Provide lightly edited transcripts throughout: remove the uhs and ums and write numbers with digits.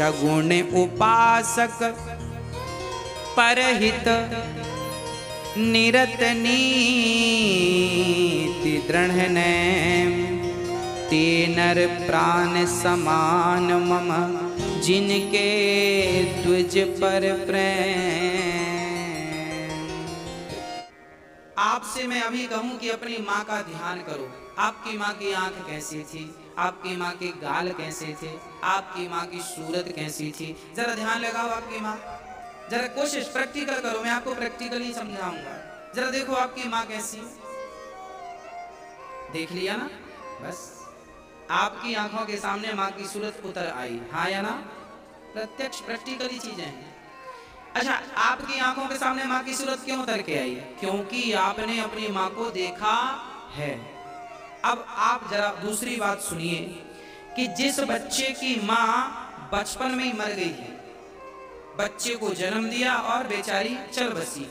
सगुण उपासक परहित निरत नीति दृढ़ नैम ते नर प्राण समान मम जिनके तुझ पर प्रेम। आपसे मैं अभी कहूं कि अपनी माँ का ध्यान करो। आपकी माँ की आंख कैसी थी, आपकी माँ के गाल कैसे थे, आपकी माँ की सूरत कैसी थी, जरा ध्यान लगाओ। आपकी माँ, जरा कोशिश प्रैक्टिकल करो, मैं आपको प्रैक्टिकली समझाऊंगा। जरा देखो आपकी माँ कैसी है, देख लिया ना? बस आपकी आंखों के सामने माँ की सूरत उतर आई, हाँ या ना? प्रत्यक्ष प्रैक्टिकली चीजें हैं। अच्छा, आपकी आंखों के सामने माँ की सूरत क्यों उतर के आई? क्योंकि आपने अपनी माँ को देखा है। अब आप जरा दूसरी बात सुनिए कि जिस बच्चे की माँ बचपन में ही मर गई है, बच्चे को जन्म दिया और बेचारी चल बसी,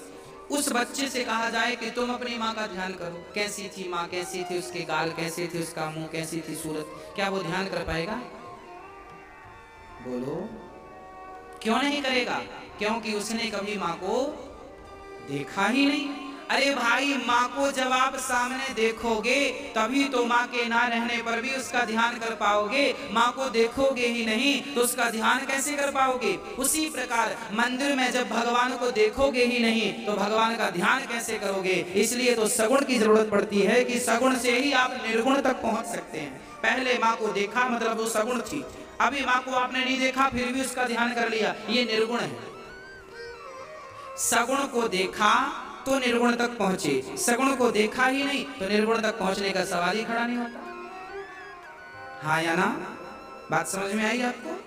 उस बच्चे से कहा जाए कि तुम अपनी माँ का ध्यान करो, कैसी थी माँ, कैसी थी उसके गाल, कैसे थे उसका मुंह, कैसी थी सूरत, क्या वो ध्यान कर पाएगा? बोलो, क्यों नहीं करेगा? क्योंकि उसने कभी माँ को देखा ही नहीं। अरे भाई, माँ को जब आप सामने देखोगे तभी तो माँ के ना रहने पर भी उसका ध्यान कर पाओगे। माँ को देखोगे ही नहीं तो उसका ध्यान कैसे कर पाओगे? उसी प्रकार मंदिर में जब भगवान को देखोगे ही नहीं तो भगवान का ध्यान कैसे करोगे? इसलिए तो सगुण की जरूरत पड़ती है कि सगुण से ही आप निर्गुण तक पहुंच सकते हैं। पहले माँ को देखा मतलब वो सगुण थी, अभी माँ को आपने नहीं देखा फिर भी उसका ध्यान कर लिया, ये निर्गुण है। सगुण को देखा तो निर्गुण तक पहुंचे, सगुण को देखा ही नहीं तो निर्गुण तक पहुंचने का सवाल ही खड़ा नहीं होता। हाँ या ना? बात समझ में आई आपको?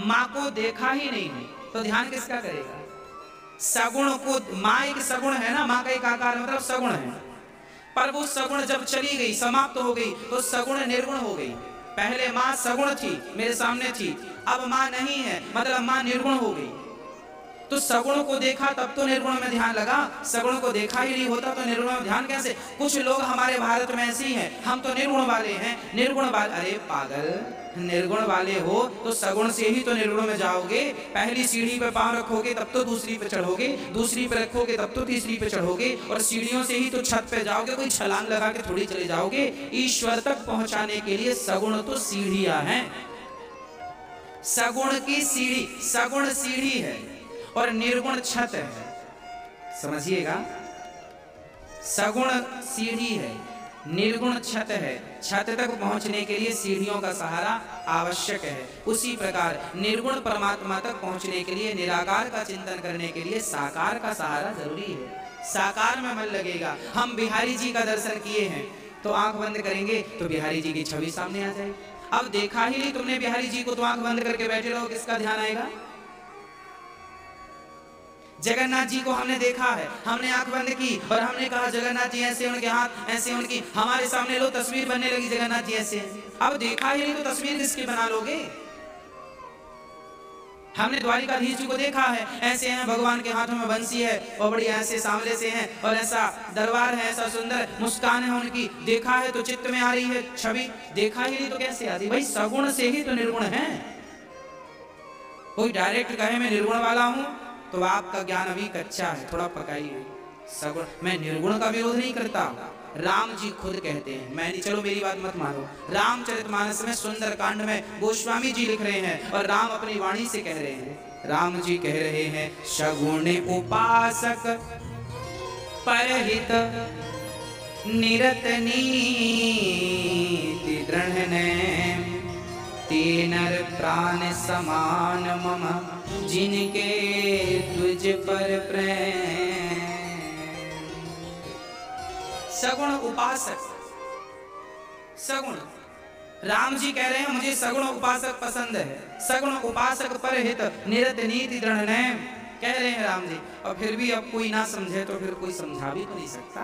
माँ को देखा ही नहीं तो ध्यान किसका करेगा? सगुण को, माँ एक सगुण है ना, माँ का एक आकार मतलब सगुण है, पर वो सगुण जब चली गई, समाप्त हो गई तो सगुण निर्गुण हो गई। पहले माँ सगुण थी, मेरे सामने थी, अब माँ नहीं है मतलब माँ निर्गुण हो गई। तो सगुण को देखा तब तो निर्गुण में ध्यान लगा, सगुण को देखा ही नहीं होता तो निर्गुण में ध्यान कैसे? कुछ लोग हमारे भारत में ऐसे ही हैं, हम तो निर्गुण वाले हैं, निर्गुण वाले। अरे पागल, निर्गुण वाले हो तो सगुण से ही तो निर्गुण में जाओगे। पहली सीढ़ी पे पांव रखोगे तब तो दूसरी पे चढ़ोगे, दूसरी पे रखोगे तब तो तीसरी पे चढ़ोगे, और सीढ़ियों से ही तो छत पे जाओगे, कोई छलांग लगा के थोड़ी चले जाओगे। ईश्वर तक पहुंचाने के लिए सगुण तो सीढ़ियां हैं। सगुण की सीढ़ी, सगुण सीढ़ी है और निर्गुण छत है, समझिएगा। सगुण सीढ़ी है, निर्गुण छत है। छत तक पहुंचने के लिए सीढ़ियों का सहारा आवश्यक है। उसी प्रकार निर्गुण परमात्मा तक पहुंचने के लिए, निराकार का चिंतन करने के लिए साकार का सहारा जरूरी है। साकार में मन लगेगा। हम बिहारी जी का दर्शन किए हैं तो आंख बंद करेंगे तो बिहारी जी की छवि सामने आ जाएगी। अब देखा ही नहीं तुमने बिहारी जी को तो आंख बंद करके बैठे रहो, किसका ध्यान आएगा? जगन्नाथ जी को हमने देखा है, हमने आंख बंद की और हमने कहा जगन्नाथ जी ऐसे, उनके हाथ ऐसे, उनकी हमारे सामने लो तस्वीर बनने लगी, जगन्नाथ जी ऐसे। अब देखा ही नहीं तो तस्वीर किसकी बना लोगे? हमने द्वारिकाधीश जी को देखा है, ऐसे हैं, भगवान के हाथों में बंसी है और बड़ी ऐसे सांवले से हैं और ऐसा दरबार है, ऐसा सुंदर मुस्कान है उनकी। देखा है तो चित्त में आ रही है छवि, देखा ही नहीं तो कैसे आती? भाई सगुण से ही तो निर्गुण है। कोई डायरेक्ट कहे मैं निर्गुण वाला हूं तो आपका ज्ञान अभी कच्चा है, थोड़ा पकाइए। सगुण, मैं निर्गुण का विरोध नहीं करता, राम जी खुद कहते हैं, मैं नहीं, चलो मेरी बात मत मानो। रामचरितमानस में सुंदर कांड में गोस्वामी जी लिख रहे हैं और राम अपनी वाणी से कह रहे हैं। राम जी कह रहे हैं, सगुण उपासक परहित निरत नीति दृढ़ नैम ते नर प्राण समान मम जिनके तुझ पर प्रेम। सगुण उपासक, सगुण, राम जी कह रहे हैं मुझे सगुण उपासक पसंद है। सगुण उपासक परहित निरत नीति दृढ़ नैम कह रहे हैं राम जी, और फिर भी अब कोई ना समझे तो फिर कोई समझा भी तो नहीं सकता।